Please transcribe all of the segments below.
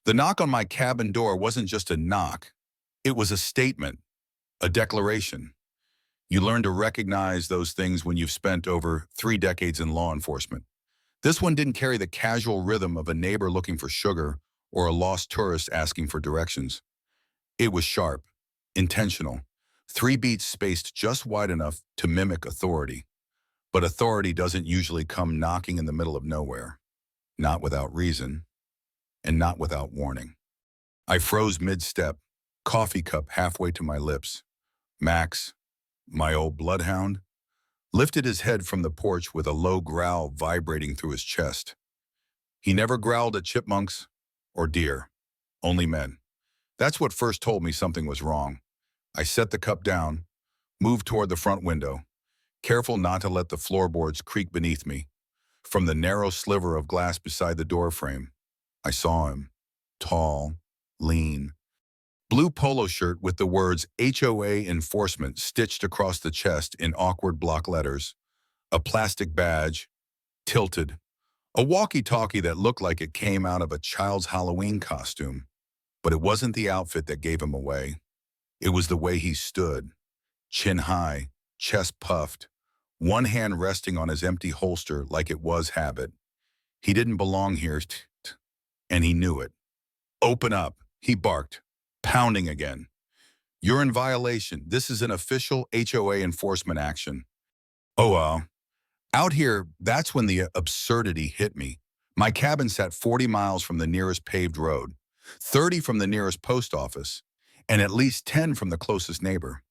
The knock on my cabin door wasn't just a knock. It was a statement, a declaration. You learn to recognize those things when you've spent over 3 decades in law enforcement. This one didn't carry the casual rhythm of a neighbor looking for sugar or a lost tourist asking for directions. It was sharp, intentional, 3 beats spaced just wide enough to mimic authority. But authority doesn't usually come knocking in the middle of nowhere, not without reason, and not without warning. I froze mid-step, coffee cup halfway to my lips. Max, my old bloodhound, lifted his head from the porch with a low growl vibrating through his chest. He never growled at chipmunks or deer, only men. That's what first told me something was wrong. I set the cup down, moved toward the front window, careful not to let the floorboards creak beneath me. From the narrow sliver of glass beside the doorframe, I saw him, tall, lean, blue polo shirt with the words HOA enforcement stitched across the chest in awkward block letters, a plastic badge, tilted, a walkie-talkie that looked like it came out of a child's Halloween costume. But it wasn't the outfit that gave him away. It was the way he stood, chin high, chest puffed, one hand resting on his empty holster like it was habit. He didn't belong here, and he knew it. Open up, he barked, pounding again. You're in violation. This is an official HOA enforcement action. Oh, out here, that's when the absurdity hit me. My cabin sat 40 miles from the nearest paved road, 30 from the nearest post office, and at least 10 from the closest neighbor.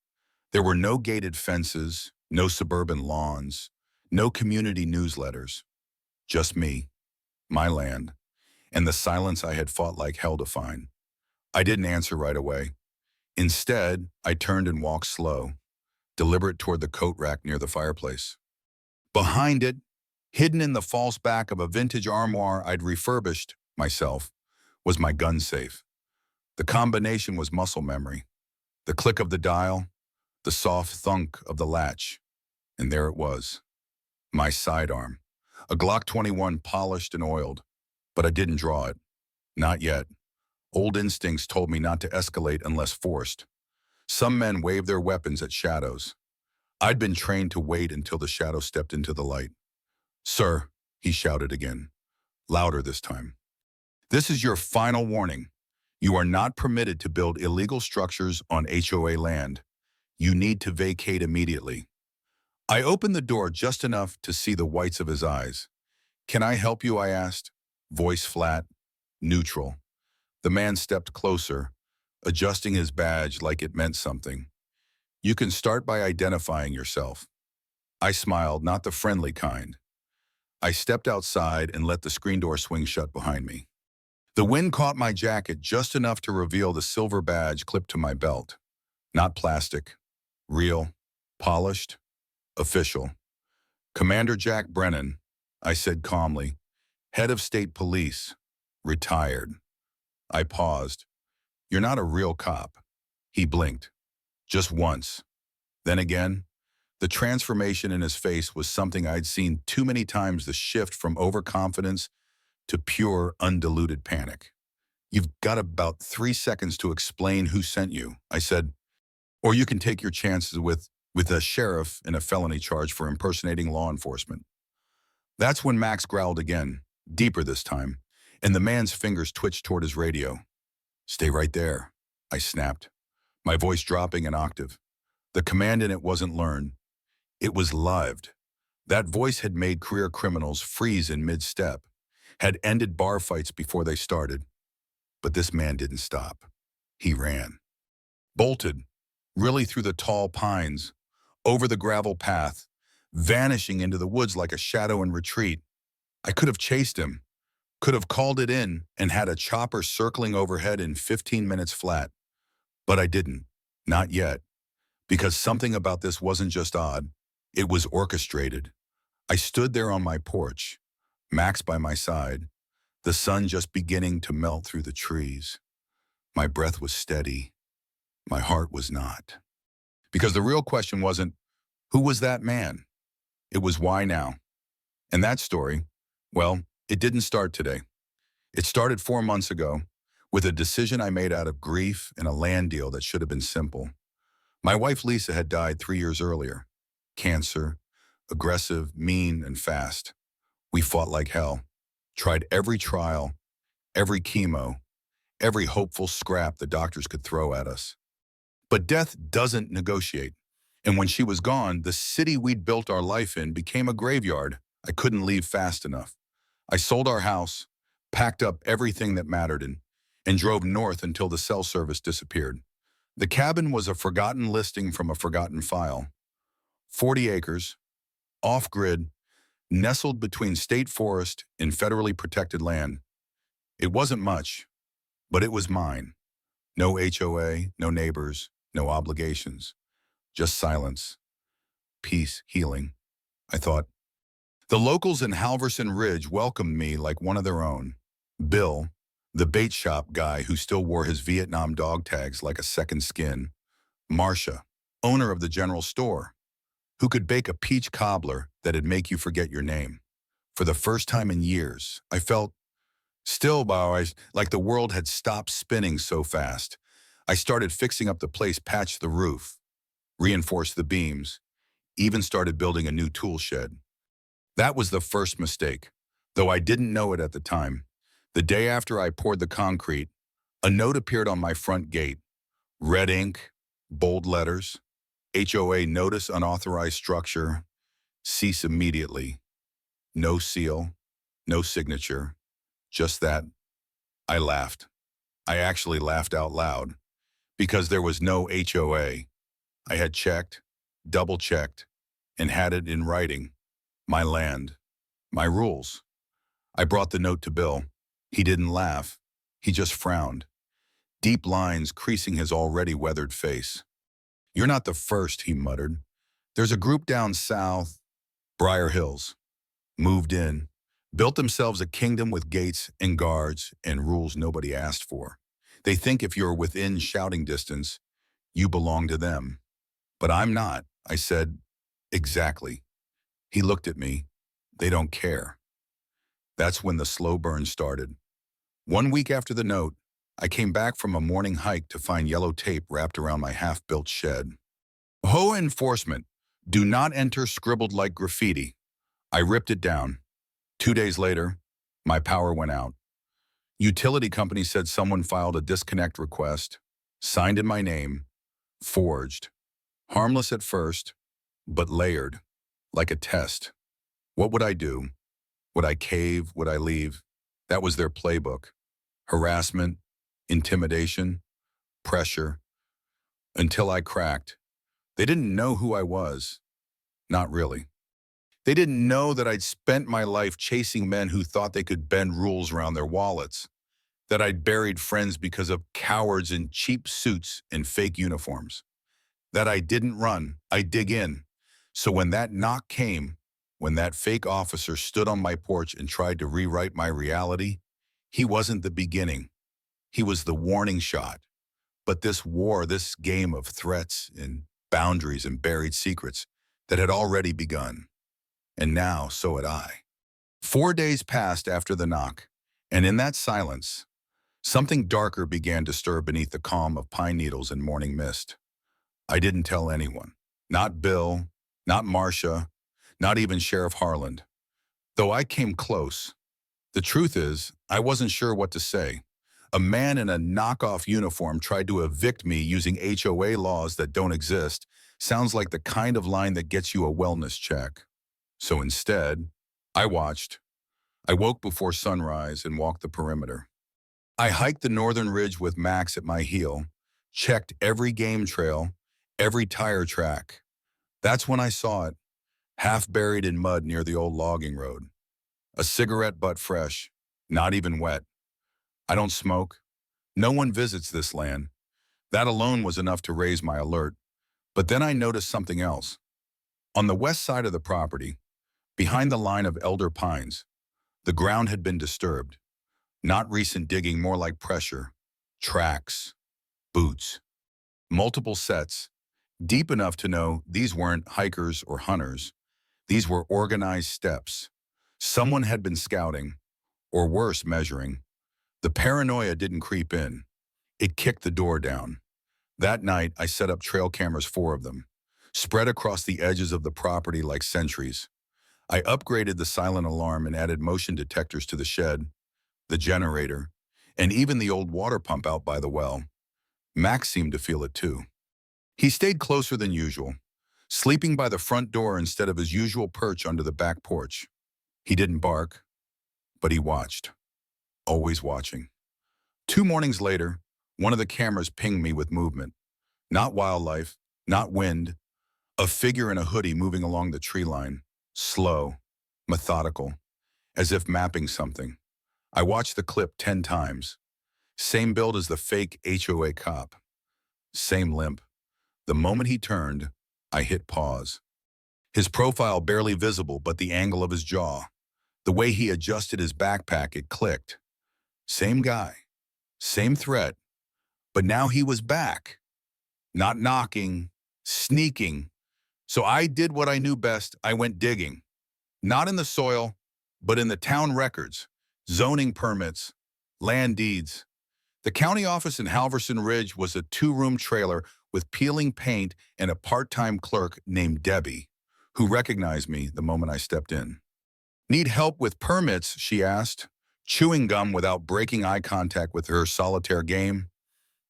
There were no gated fences, no suburban lawns, no community newsletters. Just me, my land, and the silence I had fought like hell to find. I didn't answer right away. Instead, I turned and walked slow, deliberate toward the coat rack near the fireplace. Behind it, hidden in the false back of a vintage armoire I'd refurbished myself, was my gun safe. The combination was muscle memory. The click of the dial, the soft thunk of the latch. And there it was, my sidearm, a Glock 21 polished and oiled. But I didn't draw it. Not yet. Old instincts told me not to escalate unless forced. Some men waved their weapons at shadows. I'd been trained to wait until the shadow stepped into the light. Sir, he shouted again, louder this time. This is your final warning. You are not permitted to build illegal structures on HOA land. You need to vacate immediately. I opened the door just enough to see the whites of his eyes. Can I help you, I asked, voice flat, neutral. The man stepped closer, adjusting his badge like it meant something. You can start by identifying yourself. I smiled, not the friendly kind. I stepped outside and let the screen door swing shut behind me. The wind caught my jacket just enough to reveal the silver badge clipped to my belt. Not plastic. Real. Polished. Official. Commander Jack Brennan, I said calmly. Head of State Police. Retired. I paused. You're not a real cop. He blinked. Just once. Then again. The transformation in his face was something I'd seen too many times, the shift from overconfidence to pure, undiluted panic. You've got about 3 seconds to explain who sent you, I said, or you can take your chances with a sheriff in a felony charge for impersonating law enforcement. That's when Max growled again, deeper this time, and the man's fingers twitched toward his radio. Stay right there, I snapped, my voice dropping an octave. The command in it wasn't learned. It was lived. That voice had made career criminals freeze in mid-step, had ended bar fights before they started. But this man didn't stop. He ran. Bolted, really through the tall pines, over the gravel path, vanishing into the woods like a shadow in retreat. I could have chased him, could have called it in and had a chopper circling overhead in 15 minutes flat. But I didn't. Not yet. Because something about this wasn't just odd. It was orchestrated. I stood there on my porch, Max by my side, the sun just beginning to melt through the trees. My breath was steady. My heart was not. Because the real question wasn't, who was that man? It was why now? And that story, well, it didn't start today. It started 4 months ago with a decision I made out of grief and a land deal that should have been simple. My wife Lisa had died 3 years earlier. Cancer, aggressive, mean, and fast. We fought like hell, tried every trial, every chemo, every hopeful scrap the doctors could throw at us. But death doesn't negotiate. And when she was gone, the city we'd built our life in became a graveyard. I couldn't leave fast enough. I sold our house, packed up everything that mattered, and drove north until the cell service disappeared. The cabin was a forgotten listing from a forgotten file. 40 acres, off-grid, nestled between state forest and federally protected land. It wasn't much, but it was mine. No HOA, no neighbors, no obligations. Just silence, peace, healing. I thought. The locals in Halverson Ridge welcomed me like one of their own. Bill, the bait shop guy who still wore his Vietnam dog tags like a second skin. Marcia, owner of the general store, who could bake a peach cobbler that'd make you forget your name. For the first time in years, I felt like the world had stopped spinning so fast. I started fixing up the place, patched the roof, reinforced the beams, even started building a new tool shed. That was the first mistake, though I didn't know it at the time. The day after I poured the concrete, a note appeared on my front gate. Red ink, bold letters, HOA notice unauthorized structure, cease immediately. No seal, no signature, just that. I laughed. I actually laughed out loud because there was no HOA. I had checked, double-checked, and had it in writing. My land, my rules. I brought the note to Bill. He didn't laugh. He just frowned, deep lines creasing his already weathered face. "You're not the first," he muttered. "There's a group down south, Briar Hills. Moved in, built themselves a kingdom with gates and guards and rules nobody asked for. They think if you're within shouting distance, you belong to them. But I'm not," I said. "Exactly." He looked at me. "They don't care." That's when the slow burn started. 1 week after the note, I came back from a morning hike to find yellow tape wrapped around my half-built shed. "HOA enforcement, do not enter," scribbled like graffiti. I ripped it down. 2 days later, my power went out. Utility company said someone filed a disconnect request, signed in my name, forged. Harmless at first, but layered, like a test. What would I do? Would I cave? Would I leave? That was their playbook. Harassment, intimidation, pressure, until I cracked. They didn't know who I was. Not really. They didn't know that I'd spent my life chasing men who thought they could bend rules around their wallets, that I'd buried friends because of cowards in cheap suits and fake uniforms, that I didn't run, I dig in. So when that knock came, when that fake officer stood on my porch and tried to rewrite my reality, he wasn't the beginning. He was the warning shot. But this war, this game of threats and boundaries and buried secrets that had already begun. And now, so had I. 4 days passed after the knock, and in that silence, something darker began to stir beneath the calm of pine needles and morning mist. I didn't tell anyone. Not Bill, not Marcia, not even Sheriff Harland. Though I came close. The truth is, I wasn't sure what to say. A man in a knockoff uniform tried to evict me using HOA laws that don't exist. Sounds like the kind of line that gets you a wellness check. So instead, I watched. I woke before sunrise and walked the perimeter. I hiked the northern ridge with Max at my heel, checked every game trail, every tire track. That's when I saw it, half buried in mud near the old logging road. A cigarette butt fresh, not even wet. I don't smoke. No one visits this land. That alone was enough to raise my alert. But then I noticed something else. On the west side of the property, behind the line of elder pines, the ground had been disturbed. Not recent digging, more like pressure. Tracks, boots, multiple sets, deep enough to know these weren't hikers or hunters. These were organized steps. Someone had been scouting, or worse, measuring. The paranoia didn't creep in. It kicked the door down. That night, I set up trail cameras, 4 of them, spread across the edges of the property like sentries. I upgraded the silent alarm and added motion detectors to the shed, the generator, and even the old water pump out by the well. Max seemed to feel it too. He stayed closer than usual, sleeping by the front door instead of his usual perch under the back porch. He didn't bark, but he watched, always watching. 2 mornings later, one of the cameras pinged me with movement. Not wildlife, not wind, a figure in a hoodie moving along the tree line, slow, methodical, as if mapping something. I watched the clip 10 times. Same build as the fake HOA cop. Same limp. The moment he turned, I hit pause. His profile barely visible, but the angle of his jaw, the way he adjusted his backpack, it clicked. Same guy, same threat, but now he was back. Not knocking, sneaking. So I did what I knew best. I went digging. Not in the soil, but in the town records, zoning permits, land deeds. The county office in Halverson Ridge was a 2-room trailer with peeling paint and a part-time clerk named Debbie, who recognized me the moment I stepped in. "Need help with permits?" she asked, chewing gum without breaking eye contact with her solitaire game.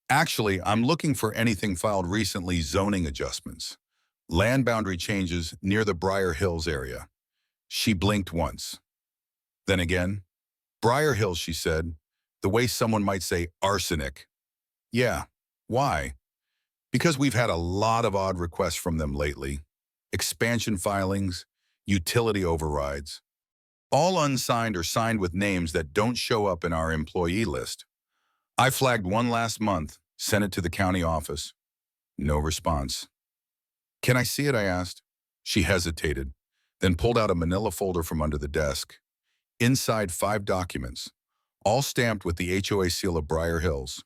"Actually, I'm looking for anything filed recently, zoning adjustments. Land boundary changes near the Briar Hills area." She blinked once. Then again, "Briar Hills," she said, the way someone might say arsenic. "Yeah, why?" "Because we've had a lot of odd requests from them lately. Expansion filings, utility overrides. All unsigned or signed with names that don't show up in our employee list. I flagged one last month, sent it to the county office. No response." "Can I see it?" I asked. She hesitated, then pulled out a manila folder from under the desk. Inside 5 documents, all stamped with the HOA seal of Briar Hills,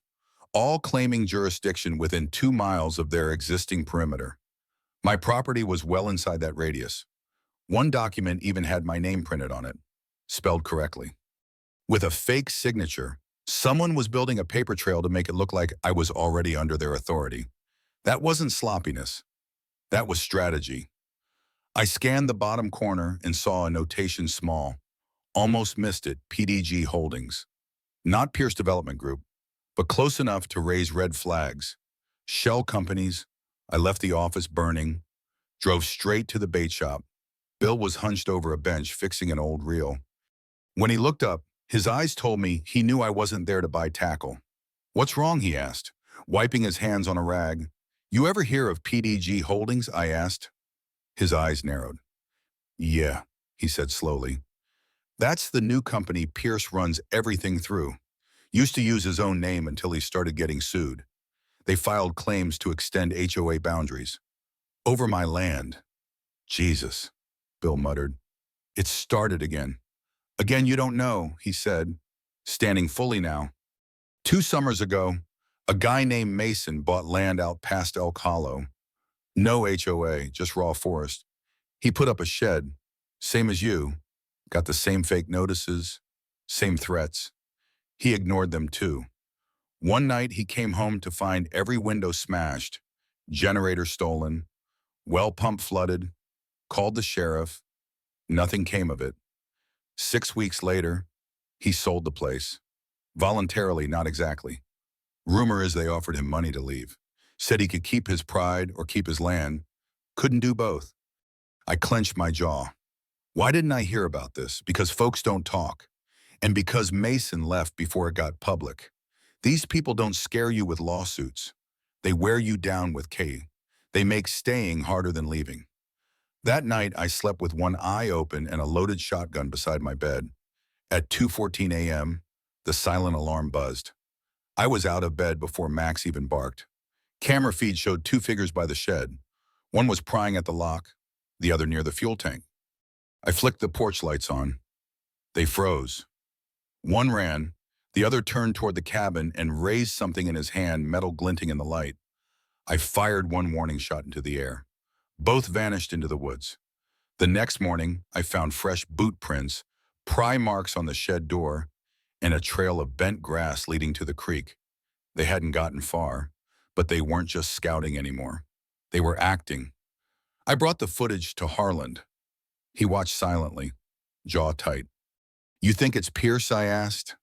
all claiming jurisdiction within 2 miles of their existing perimeter. My property was well inside that radius. One document even had my name printed on it, spelled correctly. With a fake signature, someone was building a paper trail to make it look like I was already under their authority. That wasn't sloppiness. That was strategy. I scanned the bottom corner and saw a notation small. Almost missed it, PDG Holdings. Not Pierce Development Group, but close enough to raise red flags. Shell companies. I left the office burning, drove straight to the bait shop. Bill was hunched over a bench fixing an old reel. When he looked up, his eyes told me he knew I wasn't there to buy tackle. "What's wrong?" he asked, wiping his hands on a rag. "You ever hear of PDG Holdings?" I asked. His eyes narrowed. "Yeah," he said slowly. "That's the new company Pierce runs everything through. Used to use his own name until he started getting sued. They filed claims to extend HOA boundaries. Over my land." "Jesus," Bill muttered. "It started again." "Again, you don't know," he said, standing fully now. 2 summers ago, a guy named Mason bought land out past Elk Hollow. No HOA, just raw forest. He put up a shed, same as you, got the same fake notices, same threats. He ignored them too. One night he came home to find every window smashed, generator stolen, well pump flooded, called the sheriff. Nothing came of it. 6 weeks later, he sold the place. Voluntarily, not exactly. Rumor is they offered him money to leave. Said he could keep his pride or keep his land. Couldn't do both. I clenched my jaw. Why didn't I hear about this? Because folks don't talk. And because Mason left before it got public. These people don't scare you with lawsuits. They wear you down with K. They make staying harder than leaving. That night, I slept with one eye open and a loaded shotgun beside my bed. At 2:14 a.m., the silent alarm buzzed. I was out of bed before Max even barked. Camera feed showed 2 figures by the shed. One was prying at the lock, the other near the fuel tank. I flicked the porch lights on. They froze. One ran, the other turned toward the cabin and raised something in his hand, metal glinting in the light. I fired one warning shot into the air. Both vanished into the woods. The next morning, I found fresh boot prints, pry marks on the shed door, and a trail of bent grass leading to the creek. They hadn't gotten far, but they weren't just scouting anymore. They were acting. I brought the footage to Harland. He watched silently, jaw tight. "You think it's Pierce?" I asked.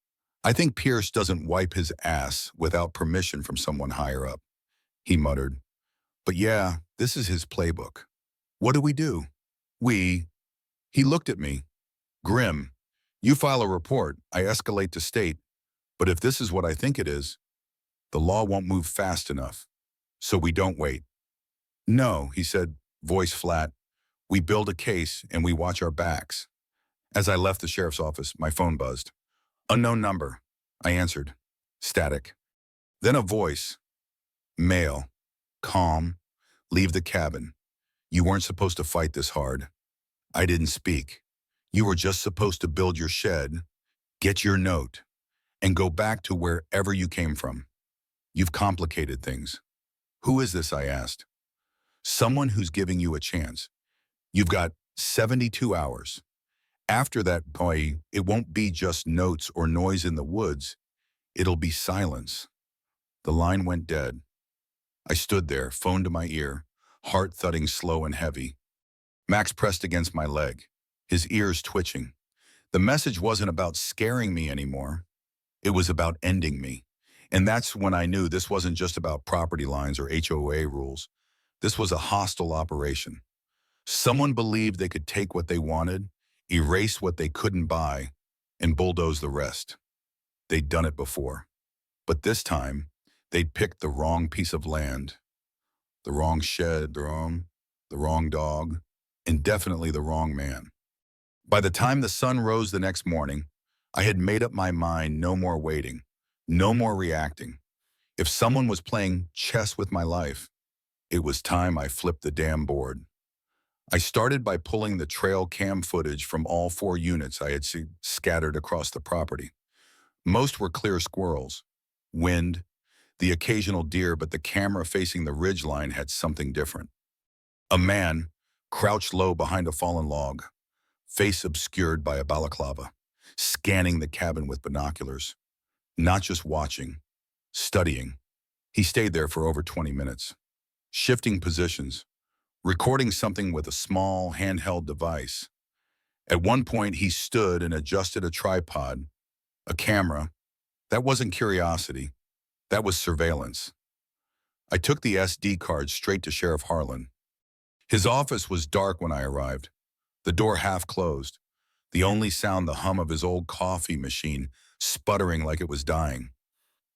"I think Pierce doesn't wipe his ass without permission from someone higher up," he muttered. "But yeah, this is his playbook. What do we do?" "We..." He looked at me, grim. "You file a report, I escalate to state, but if this is what I think it is, the law won't move fast enough. So we don't wait." "No," he said, voice flat. "We build a case and we watch our backs." As I left the sheriff's office, my phone buzzed. "Unknown number." I answered. Static. Then a voice. Male. Calm. "Leave the cabin. You weren't supposed to fight this hard." I didn't speak. "You were just supposed to build your shed, get your note, and go back to wherever you came from. You've complicated things." "Who is this?" I asked. "Someone who's giving you a chance. You've got 72 hours. After that point, it won't be just notes or noise in the woods. It'll be silence." The line went dead. I stood there, phone to my ear, heart thudding slow and heavy. Max pressed against my leg, his ears twitching. The message wasn't about scaring me anymore. It was about ending me. And that's when I knew this wasn't just about property lines or HOA rules. This was a hostile operation. Someone believed they could take what they wanted, erase what they couldn't buy, and bulldoze the rest. They'd done it before. But this time, they'd picked the wrong piece of land, the wrong shed, the wrong dog, and definitely the wrong man. By the time the sun rose the next morning, I had made up my mind: no more waiting, no more reacting. If someone was playing chess with my life, it was time I flipped the damn board. I started by pulling the trail cam footage from all 4 units I had seen scattered across the property. Most were clear squirrels, wind, the occasional deer, but the camera facing the ridgeline had something different. A man, crouched low behind a fallen log, face obscured by a balaclava, scanning the cabin with binoculars. Not just watching, studying. He stayed there for over 20 minutes, shifting positions, recording something with a small handheld device. At one point, he stood and adjusted a tripod, a camera. That wasn't curiosity. That was surveillance. I took the SD card straight to Sheriff Harlan. His office was dark when I arrived, the door half closed, the only sound the hum of his old coffee machine sputtering like it was dying.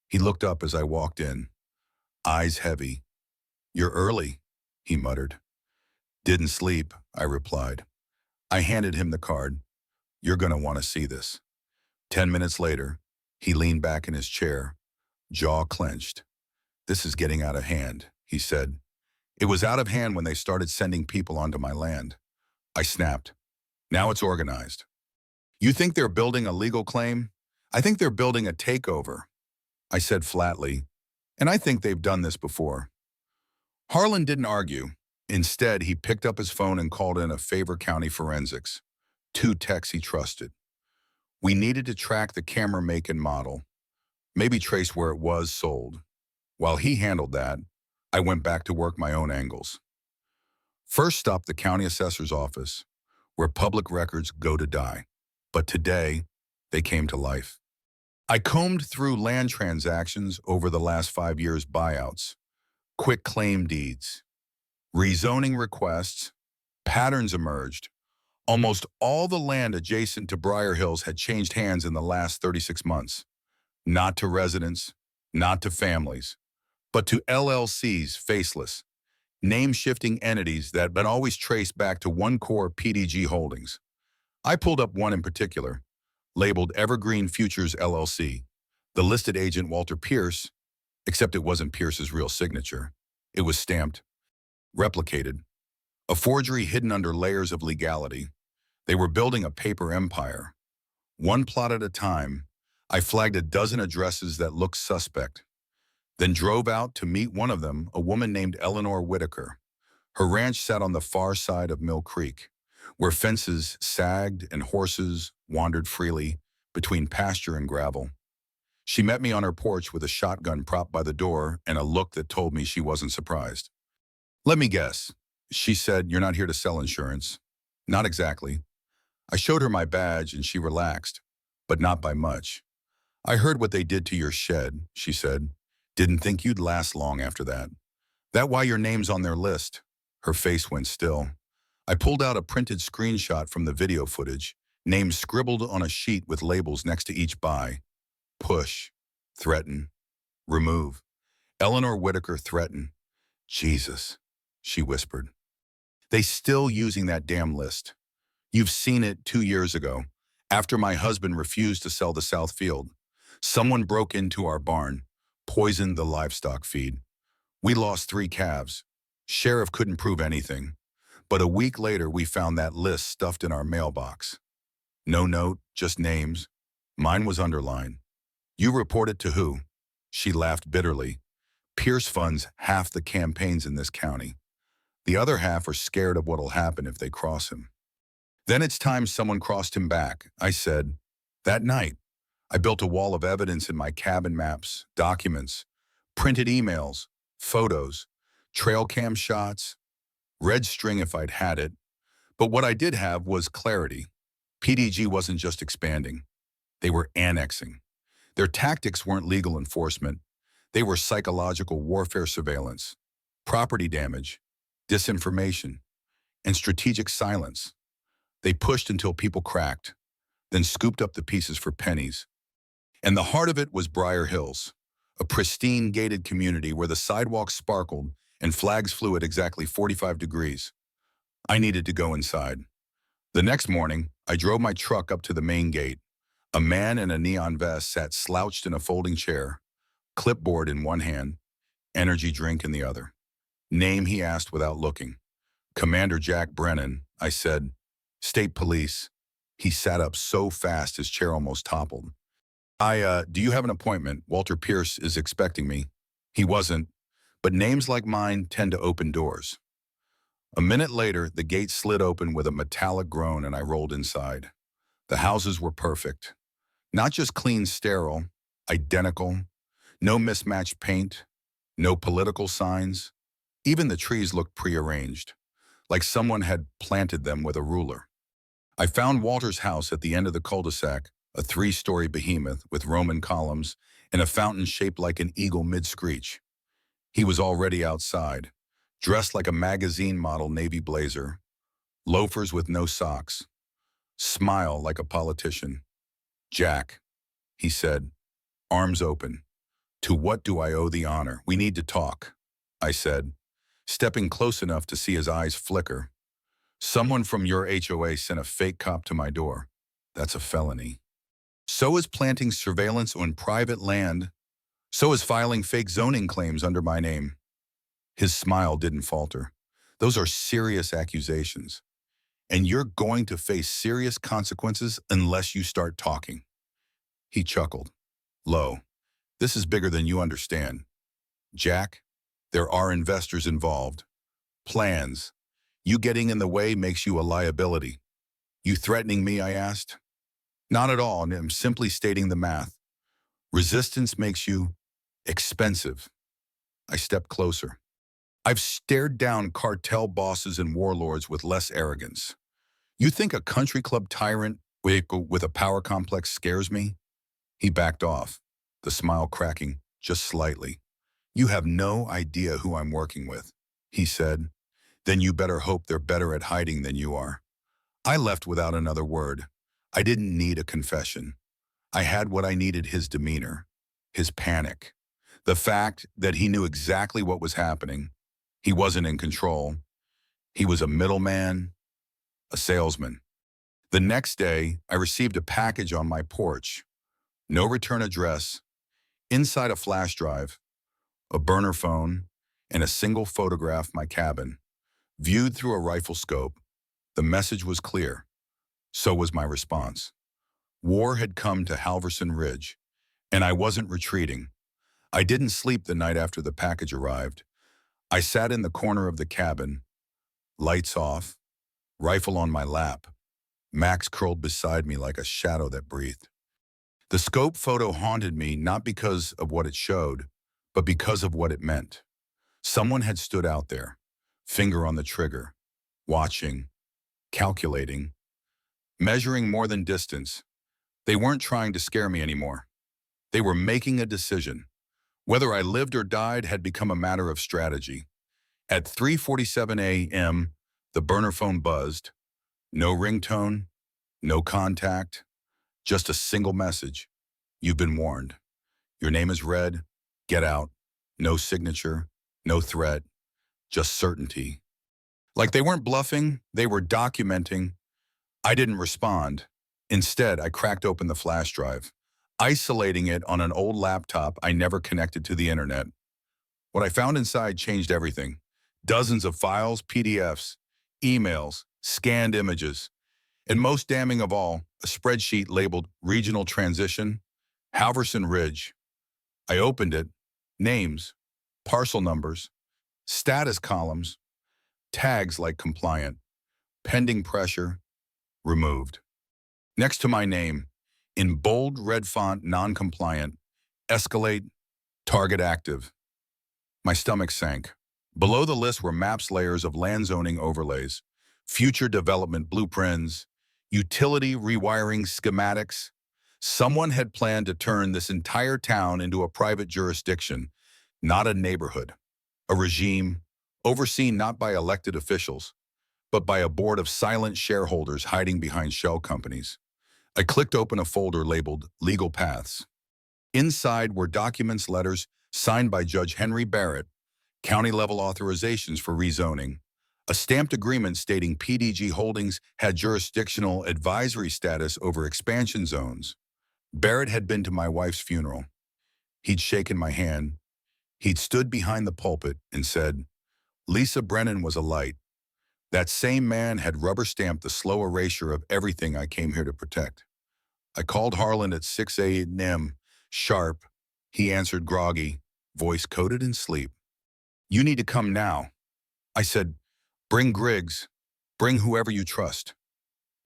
He looked up as I walked in, eyes heavy. "You're early," he muttered. "Didn't sleep," I replied. I handed him the card. "You're going to want to see this." 10 minutes later, he leaned back in his chair, jaw clenched. "This is getting out of hand," he said. "It was out of hand when they started sending people onto my land." I snapped. "Now it's organized." "You think they're building a legal claim?" "I think they're building a takeover," I said flatly, "and I think they've done this before." Harlan didn't argue. Instead, he picked up his phone and called in a Favor County forensics, 2 techs he trusted. We needed to track the camera make and model, maybe trace where it was sold. While he handled that, I went back to work my own angles. First stopped the county assessor's office, where public records go to die. But today, they came to life. I combed through land transactions over the last 5 years' buyouts, quick claim deeds, rezoning requests. Patterns emerged. Almost all the land adjacent to Briar Hills had changed hands in the last 36 months. Not to residents, not to families, but to LLCs, faceless, name-shifting entities that had been always traced back to one core PDG Holdings. I pulled up one in particular, labeled Evergreen Futures LLC. The listed agent, Walter Pierce, except it wasn't Pierce's real signature. It was stamped, replicated, a forgery hidden under layers of legality. They were building a paper empire. One plot at a time, I flagged a dozen addresses that looked suspect, then drove out to meet one of them, a woman named Eleanor Whitaker. Her ranch sat on the far side of Mill Creek, where fences sagged and horses wandered freely, between pasture and gravel. She met me on her porch with a shotgun propped by the door and a look that told me she wasn't surprised. "Let me guess." She said, "You're not here to sell insurance." "Not exactly." I showed her my badge and she relaxed, but not by much. "I heard what they did to your shed," she said. "Didn't think you'd last long after that. That why your name's on their list?" Her face went still. I pulled out a printed screenshot from the video footage, names scribbled on a sheet with labels next to each buy. Push, threaten, remove. Eleanor Whitaker threaten. Jesus, she whispered. They still using that damn list. You've seen it 2 years ago, after my husband refused to sell the South Field. Someone broke into our barn, poisoned the livestock feed. We lost 3 calves. Sheriff couldn't prove anything. But a week later, we found that list stuffed in our mailbox. No note, just names. Mine was underlined. "You reported to who?" She laughed bitterly. "Pierce funds half the campaigns in this county. The other half are scared of what'll happen if they cross him." "Then it's time someone crossed him back," I said. That night, I built a wall of evidence in my cabin: maps, documents, printed emails, photos, trail cam shots, red string if I'd had it. But what I did have was clarity. PDG wasn't just expanding. They were annexing. Their tactics weren't legal enforcement. They were psychological warfare: surveillance, property damage, disinformation, and strategic silence. They pushed until people cracked, then scooped up the pieces for pennies. And the heart of it was Briar Hills, a pristine gated community where the sidewalks sparkled and flags flew at exactly 45 degrees. I needed to go inside. The next morning, I drove my truck up to the main gate. A man in a neon vest sat slouched in a folding chair, clipboard in one hand, energy drink in the other. "Name?" he asked without looking. "Commander Jack Brennan," I said. "State Police." He sat up so fast his chair almost toppled. Do you have an appointment? Walter Pierce is expecting me." He wasn't, but names like mine tend to open doors. A minute later, the gate slid open with a metallic groan and I rolled inside. The houses were perfect. Not just clean, sterile, identical, no mismatched paint, no political signs. Even the trees looked prearranged, like someone had planted them with a ruler. I found Walter's house at the end of the cul-de-sac, a 3-story behemoth with Roman columns and a fountain shaped like an eagle mid-screech. He was already outside, dressed like a magazine model navy blazer, loafers with no socks, smile like a politician. "Jack," he said, arms open. "To what do I owe the honor? We need to talk," I said, stepping close enough to see his eyes flicker. "Someone from your HOA sent a fake cop to my door. That's a felony. So is planting surveillance on private land. So is filing fake zoning claims under my name." His smile didn't falter. "Those are serious accusations. And you're going to face serious consequences unless you start talking." He chuckled. "Low, this is bigger than you understand. Jack, there are investors involved. Plans. You getting in the way makes you a liability." "You threatening me?" I asked. "Not at all, I'm simply stating the math. Resistance makes you expensive." I stepped closer. "I've stared down cartel bosses and warlords with less arrogance. You think a country club tyrant with a power complex scares me?" He backed off, the smile cracking just slightly. "You have no idea who I'm working with," he said. "Then you better hope they're better at hiding than you are." I left without another word. I didn't need a confession. I had what I needed: his demeanor, his panic, the fact that he knew exactly what was happening. He wasn't in control. He was a middleman, a salesman. The next day, I received a package on my porch. No return address. Inside, a flash drive, a burner phone, and a single photograph: my cabin. Viewed through a rifle scope, the message was clear. So was my response. War had come to Halverson Ridge, and I wasn't retreating. I didn't sleep the night after the package arrived. I sat in the corner of the cabin, lights off, rifle on my lap, Max curled beside me like a shadow that breathed. The scope photo haunted me not because of what it showed, but because of what it meant. Someone had stood out there, finger on the trigger, watching, calculating, measuring more than distance. They weren't trying to scare me anymore. They were making a decision. Whether I lived or died had become a matter of strategy. At 3:47 a.m., the burner phone buzzed. No ringtone, no contact, just a single message. You've been warned. Your name is read. Get out. No signature, no threat, just certainty. Like they weren't bluffing, they were documenting. I didn't respond. Instead, I cracked open the flash drive, isolating it on an old laptop I never connected to the internet. What I found inside changed everything. Dozens of files, PDFs, emails, scanned images, and most damning of all, a spreadsheet labeled Regional Transition, Halverson Ridge. I opened it, names, parcel numbers, status columns, tags like compliant, pending pressure, removed. Next to my name, in bold red font, non-compliant, escalate, target active. My stomach sank. Below the list were maps layers of land zoning overlays, future development blueprints, utility rewiring schematics. Someone had planned to turn this entire town into a private jurisdiction, not a neighborhood. A regime overseen not by elected officials, but by a board of silent shareholders hiding behind shell companies. I clicked open a folder labeled Legal Paths. Inside were documents, letters signed by Judge Henry Barrett, county-level authorizations for rezoning, a stamped agreement stating PDG Holdings had jurisdictional advisory status over expansion zones. Barrett had been to my wife's funeral. He'd shaken my hand. He'd stood behind the pulpit and said, Lisa Brennan was a light. That same man had rubber-stamped the slow erasure of everything I came here to protect. I called Harlan at 6 a.m. sharp. He answered groggy, voice coated in sleep. You need to come now. I said, bring Griggs, bring whoever you trust,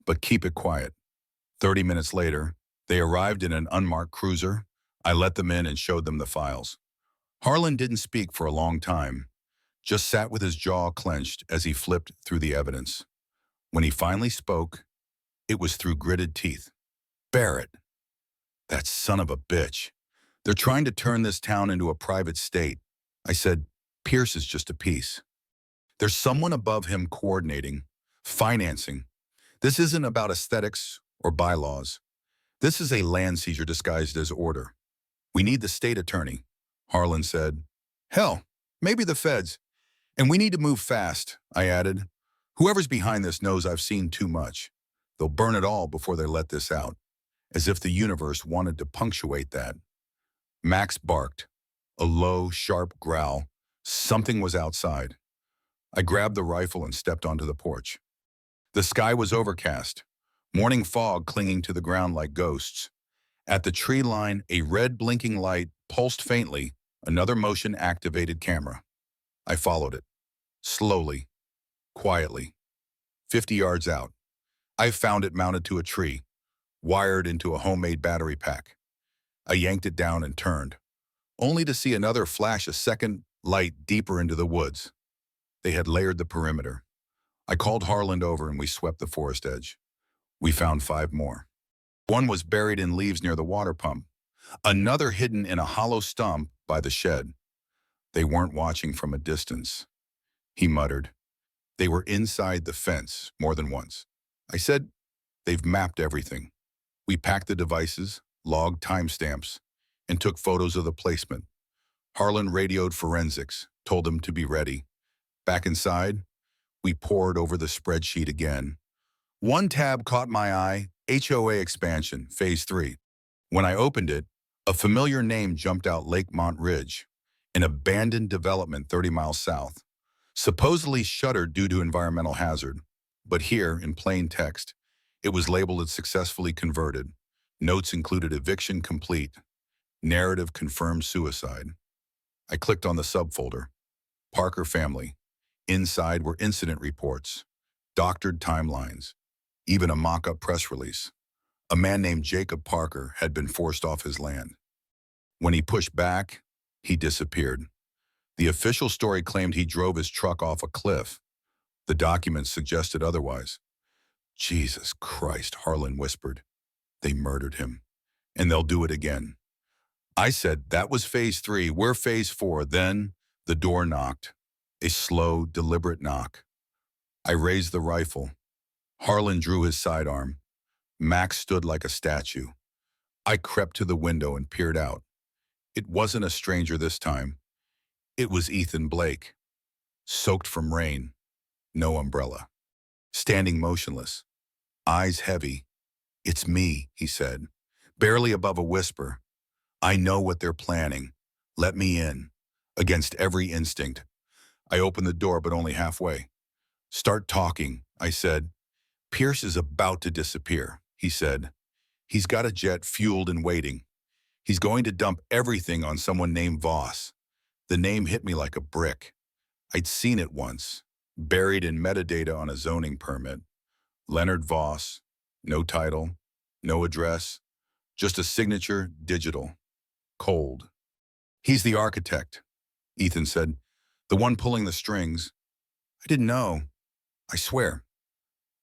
but keep it quiet. 30 minutes later, they arrived in an unmarked cruiser. I let them in and showed them the files. Harlan didn't speak for a long time, just sat with his jaw clenched as he flipped through the evidence. When he finally spoke, it was through gritted teeth. Barrett, that son of a bitch. They're trying to turn this town into a private state. I said, Pierce is just a piece. There's someone above him coordinating, financing. This isn't about aesthetics or bylaws. This is a land seizure disguised as order. We need the state attorney, Harlan said. Hell, maybe the feds. And we need to move fast, I added. Whoever's behind this knows I've seen too much. They'll burn it all before they let this out, as if the universe wanted to punctuate that. Max barked, a low, sharp growl. Something was outside. I grabbed the rifle and stepped onto the porch. The sky was overcast, morning fog clinging to the ground like ghosts. At the tree line, a red blinking light pulsed faintly, another motion-activated camera. I followed it, slowly, quietly. 50 yards out, I found it mounted to a tree, wired into a homemade battery pack. I yanked it down and turned, only to see another flash a second light deeper into the woods. They had layered the perimeter. I called Harland over and we swept the forest edge. We found 5 more. One was buried in leaves near the water pump, another hidden in a hollow stump by the shed. They weren't watching from a distance, he muttered. They were inside the fence more than once. I said, they've mapped everything. We packed the devices, logged timestamps, and took photos of the placement. Harlan radioed forensics, told them to be ready. Back inside, we pored over the spreadsheet again. One tab caught my eye, HOA expansion, phase 3. When I opened it, a familiar name jumped out: Lakemont Ridge, an abandoned development 30 miles south, supposedly shuttered due to environmental hazard. But here, in plain text, it was labeled as successfully converted. Notes included eviction complete. Narrative confirmed suicide. I clicked on the subfolder. Parker family. Inside were incident reports, doctored timelines, even a mock-up press release. A man named Jacob Parker had been forced off his land. When he pushed back, he disappeared. The official story claimed he drove his truck off a cliff. The documents suggested otherwise. Jesus Christ, Harlan whispered. They murdered him. And they'll do it again. I said, that was phase 3, we're phase 4. Then the door knocked. A slow, deliberate knock. I raised the rifle. Harlan drew his sidearm. Max stood like a statue. I crept to the window and peered out. It wasn't a stranger this time. It was Ethan Blake, soaked from rain, no umbrella, standing motionless, eyes heavy. It's me, he said, barely above a whisper. I know what they're planning. Let me in. Against every instinct. I opened the door, but only halfway. Start talking, I said. Pierce is about to disappear, he said. He's got a jet fueled and waiting. He's going to dump everything on someone named Voss. The name hit me like a brick. I'd seen it once, buried in metadata on a zoning permit. Leonard Voss, no title, no address, just a signature, digital, cold. He's the architect, Ethan said, the one pulling the strings. I didn't know. I swear.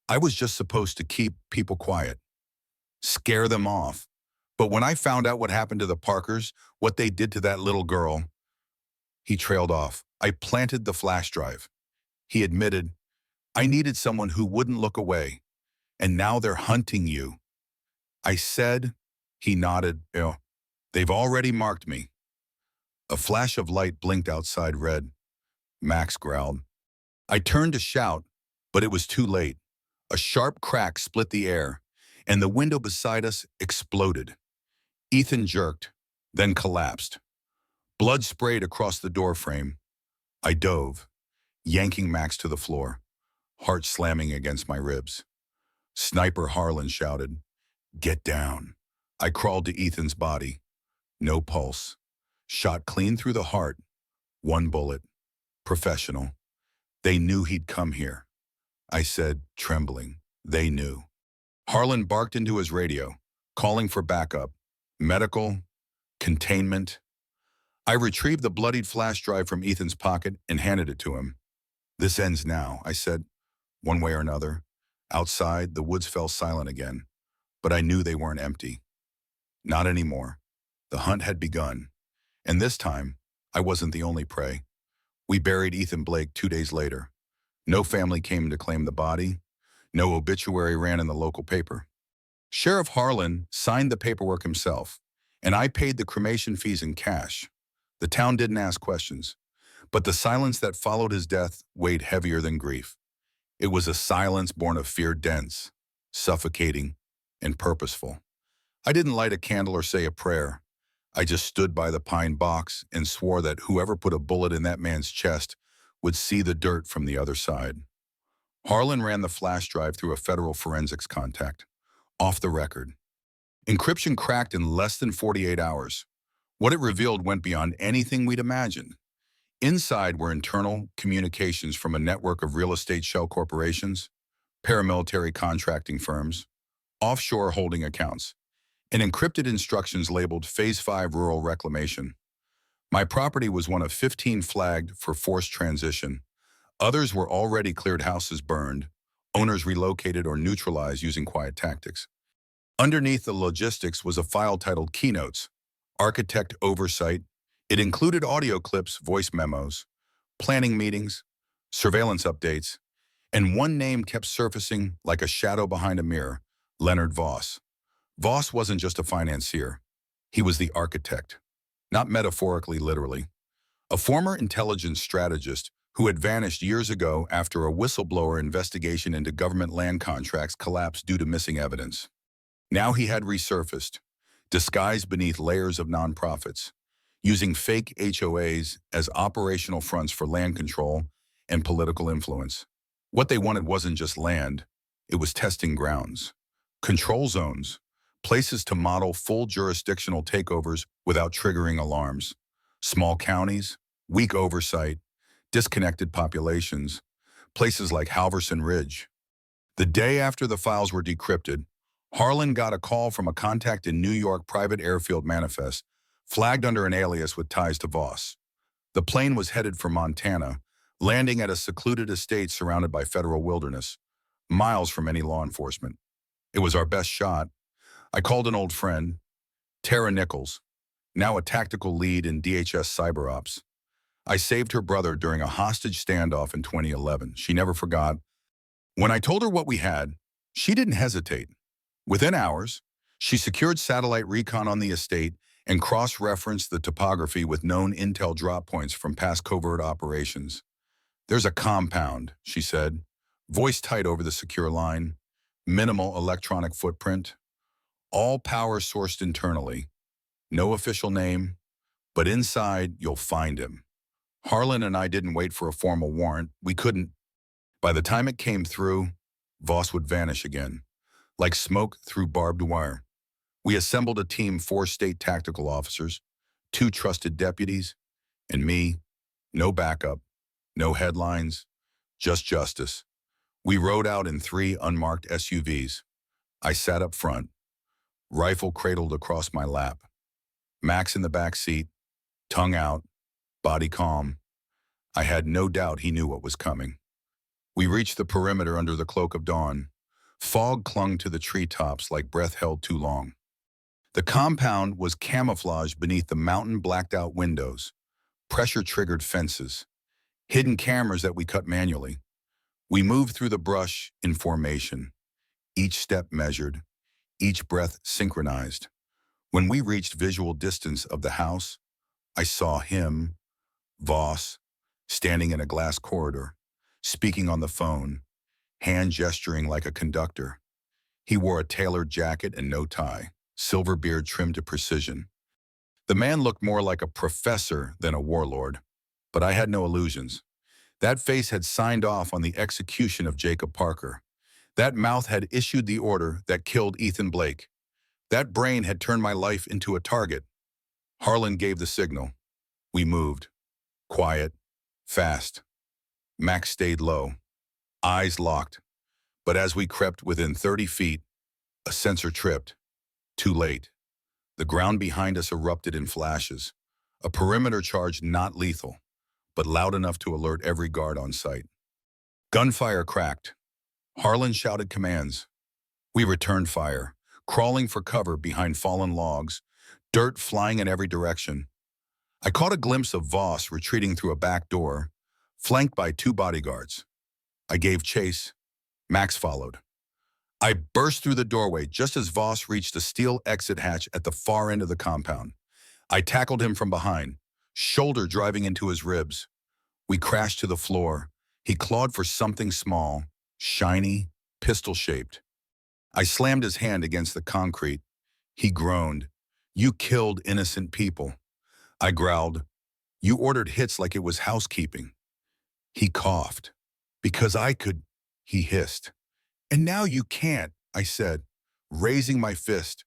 I was just supposed to keep people quiet, scare them off. But when I found out what happened to the Parkers, what they did to that little girl, he trailed off. I planted the flash drive. He admitted, I needed someone who wouldn't look away. And now they're hunting you. I said, he nodded, they've already marked me. A flash of light blinked outside red. Max growled. I turned to shout, but it was too late. A sharp crack split the air, and the window beside us exploded. Ethan jerked, then collapsed. Blood sprayed across the doorframe. I dove, yanking Max to the floor, heart slamming against my ribs. Sniper Harlan shouted, get down. I crawled to Ethan's body. No pulse. Shot clean through the heart. One bullet. Professional. They knew he'd come here. I said, trembling. They knew. Harlan barked into his radio, calling for backup. Medical. Containment. I retrieved the bloodied flash drive from Ethan's pocket and handed it to him. This ends now, I said, one way or another. Outside, the woods fell silent again, but I knew they weren't empty. Not anymore. The hunt had begun, and this time, I wasn't the only prey. We buried Ethan Blake 2 days later. No family came to claim the body. No obituary ran in the local paper. Sheriff Harlan signed the paperwork himself, and I paid the cremation fees in cash. The town didn't ask questions, but the silence that followed his death weighed heavier than grief. It was a silence born of fear, dense, suffocating, and purposeful. I didn't light a candle or say a prayer. I just stood by the pine box and swore that whoever put a bullet in that man's chest would see the dirt from the other side. Harlan ran the flash drive through a federal forensics contact, off the record. Encryption cracked in less than 48 hours. What it revealed went beyond anything we'd imagined. Inside were internal communications from a network of real estate shell corporations, paramilitary contracting firms, offshore holding accounts, and encrypted instructions labeled Phase 5 Rural Reclamation. My property was one of 15 flagged for forced transition. Others were already cleared, houses burned, owners relocated or neutralized using quiet tactics. Underneath the logistics was a file titled Keynotes, Architect Oversight. It included audio clips, voice memos, planning meetings, surveillance updates, and one name kept surfacing like a shadow behind a mirror, Leonard Voss. Voss wasn't just a financier. He was the architect, not metaphorically, literally. A former intelligence strategist who had vanished years ago after a whistleblower investigation into government land contracts collapsed due to missing evidence. Now he had resurfaced, disguised beneath layers of nonprofits, using fake HOAs as operational fronts for land control and political influence. What they wanted wasn't just land, it was testing grounds, control zones, places to model full jurisdictional takeovers without triggering alarms. Small counties, weak oversight, disconnected populations, places like Halverson Ridge. The day after the files were decrypted, Harlan got a call from a contact in New York private airfield manifest, flagged under an alias with ties to Voss. The plane was headed for Montana, landing at a secluded estate surrounded by federal wilderness, miles from any law enforcement. It was our best shot. I called an old friend, Tara Nichols, now a tactical lead in DHS cyber ops. I saved her brother during a hostage standoff in 2011. She never forgot. When I told her what we had, she didn't hesitate. Within hours, she secured satellite recon on the estate and cross-referenced the topography with known intel drop points from past covert operations. "There's a compound," she said, voice tight over the secure line, minimal electronic footprint, all power sourced internally, no official name, but inside you'll find him. Harlan and I didn't wait for a formal warrant. We couldn't. By the time it came through, Voss would vanish again, like smoke through barbed wire. We assembled a team, 4 state tactical officers, 2 trusted deputies, and me. No backup, no headlines, just justice. We rode out in 3 unmarked SUVs. I sat up front, rifle cradled across my lap. Max in the back seat, tongue out, body calm. I had no doubt he knew what was coming. We reached the perimeter under the cloak of dawn. Fog clung to the treetops like breath held too long. The compound was camouflaged beneath the mountain-blacked-out windows, pressure-triggered fences, hidden cameras that we cut manually. We moved through the brush in formation, each step measured, each breath synchronized. When we reached visual distance of the house, I saw him, Voss, standing in a glass corridor, speaking on the phone, hand gesturing like a conductor. He wore a tailored jacket and no tie, silver beard trimmed to precision. The man looked more like a professor than a warlord, but I had no illusions. That face had signed off on the execution of Jacob Parker. That mouth had issued the order that killed Ethan Blake. That brain had turned my life into a target. Harlan gave the signal. We moved. Quiet, fast. Max stayed low, eyes locked. But as we crept within 30 feet, a sensor tripped. Too late. The ground behind us erupted in flashes. A perimeter charge not lethal, but loud enough to alert every guard on site. Gunfire cracked. Harlan shouted commands. We returned fire, crawling for cover behind fallen logs, dirt flying in every direction. I caught a glimpse of Voss retreating through a back door, flanked by 2 bodyguards. I gave chase. Max followed. I burst through the doorway just as Voss reached a steel exit hatch at the far end of the compound. I tackled him from behind, shoulder driving into his ribs. We crashed to the floor. He clawed for something small, shiny, pistol-shaped. I slammed his hand against the concrete. He groaned. You killed innocent people. I growled. You ordered hits like it was housekeeping. He coughed. Because I could, he hissed. And now you can't, I said, raising my fist.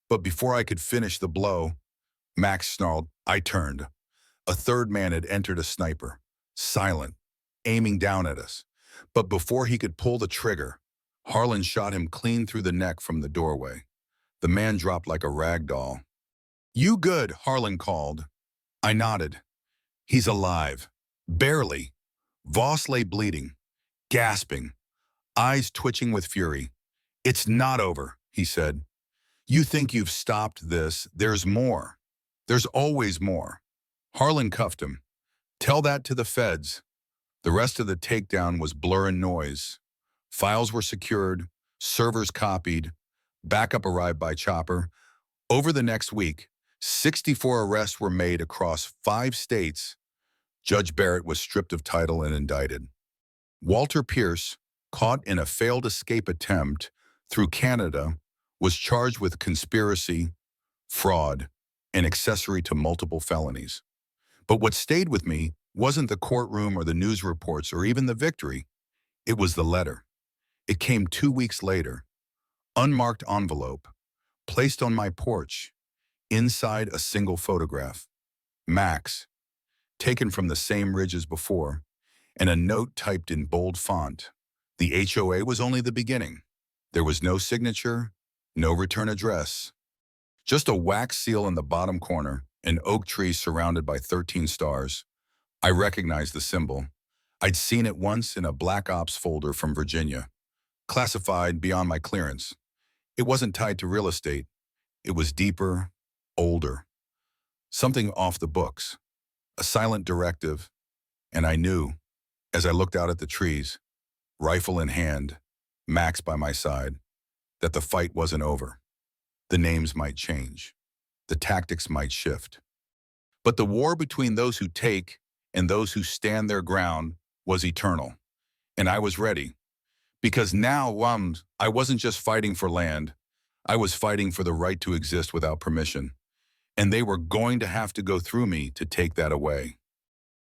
But before I could finish the blow, Max snarled. I turned. A third man had entered, a sniper, silent, aiming down at us. But before he could pull the trigger, Harlan shot him clean through the neck from the doorway. The man dropped like a rag doll. You good, Harlan called. I nodded. He's alive. Barely. Voss lay bleeding, gasping, eyes twitching with fury. It's not over, he said. You think you've stopped this. There's more. There's always more. Harlan cuffed him. Tell that to the feds. The rest of the takedown was blur and noise. Files were secured, servers copied, backup arrived by chopper. Over the next week, 64 arrests were made across 5 states. Judge Barrett was stripped of title and indicted. Walter Pierce, caught in a failed escape attempt through Canada, was charged with conspiracy, fraud, and accessory to multiple felonies. But what stayed with me wasn't the courtroom or the news reports or even the victory. It was the letter. It came 2 weeks later, unmarked envelope, placed on my porch, inside a single photograph. Max, taken from the same ridge as before, and a note typed in bold font. The HOA was only the beginning. There was no signature, No return address. Just a wax seal in the bottom corner, an oak tree surrounded by 13 stars. I recognized the symbol. I'd seen it once in a Black Ops folder from Virginia, classified beyond my clearance. It wasn't tied to real estate. It was deeper, older, something off the books, a silent directive, and I knew, as I looked out at the trees, rifle in hand, Max by my side, that the fight wasn't over. The names might change. The tactics might shift. But the war between those who take and those who stand their ground was eternal. And I was ready. Because now, I wasn't just fighting for land. I was fighting for the right to exist without permission. And they were going to have to go through me to take that away.